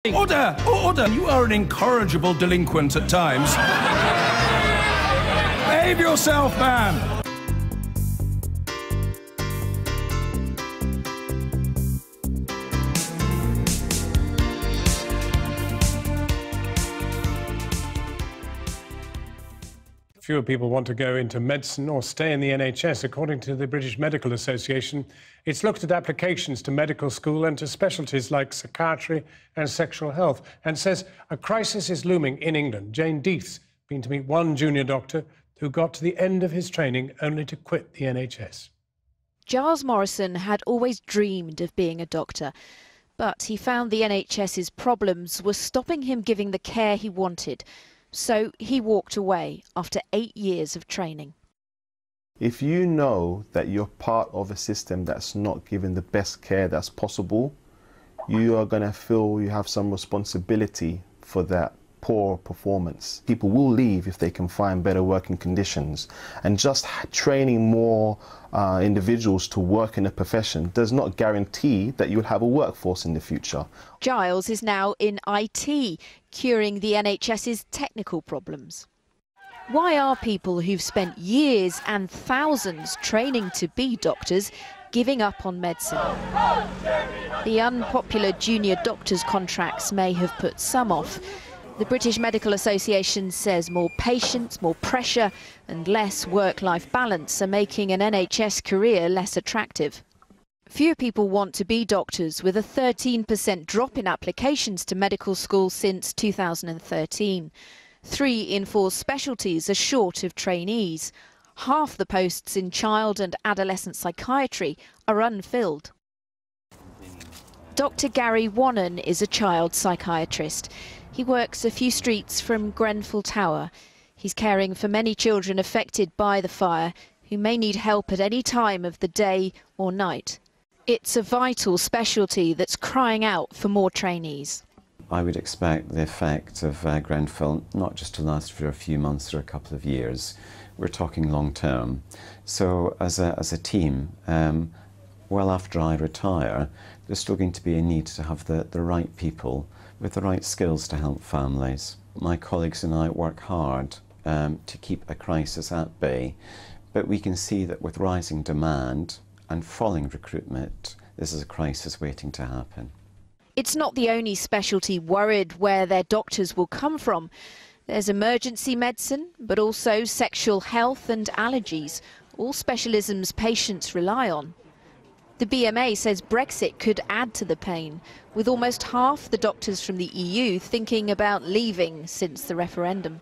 Order! Order! You are an incorrigible delinquent at times. Behave yourself, man! Fewer people want to go into medicine or stay in the NHS. According to the British Medical Association, it's looked at applications to medical school and to specialties like psychiatry and sexual health, and says a crisis is looming in England. Jane Deith's been to meet one junior doctor who got to the end of his training only to quit the NHS. Giles Morrison had always dreamed of being a doctor, but he found the NHS's problems were stopping him giving the care he wanted. So he walked away after 8 years of training. If you know that you're part of a system that's not giving the best care that's possible, you are going to feel you have some responsibility for that poor performance. People will leave if they can find better working conditions, and just training more individuals to work in a profession does not guarantee that you'll have a workforce in the future. Giles is now in IT, curing the NHS's technical problems. Why are people who've spent years and thousands training to be doctors giving up on medicine? The unpopular junior doctors' contracts may have put some off. The British Medical Association says more patients, more pressure and less work-life balance are making an NHS career less attractive. Few people want to be doctors, with a 13% drop in applications to medical school since 2013. 3 in 4 specialties are short of trainees. Half the posts in child and adolescent psychiatry are unfilled. Dr. Gary Wannon is a child psychiatrist. He works a few streets from Grenfell Tower. He's caring for many children affected by the fire who may need help at any time of the day or night. It's a vital specialty that's crying out for more trainees. I would expect the effect of Grenfell not just to last for a few months or a couple of years. We're talking long term. So as a team, well after I retire, there's still going to be a need to have the right people with the right skills to help families. My colleagues and I work hard to keep a crisis at bay, but we can see that with rising demand and falling recruitment, this is a crisis waiting to happen. It's not the only specialty worried where their doctors will come from. There's emergency medicine, but also sexual health and allergies, all specialisms patients rely on. The BMA says Brexit could add to the pain, with almost half the doctors from the EU thinking about leaving since the referendum.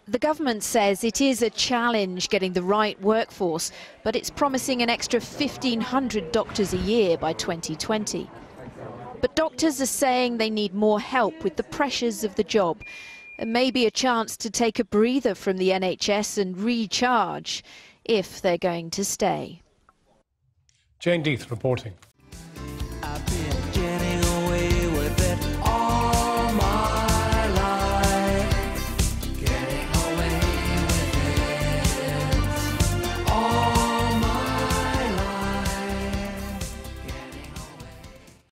The government says it is a challenge getting the right workforce, but it's promising an extra 1,500 doctors a year by 2020. But doctors are saying they need more help with the pressures of the job, and maybe a chance to take a breather from the NHS and recharge, if they're going to stay. Jane Deith reporting.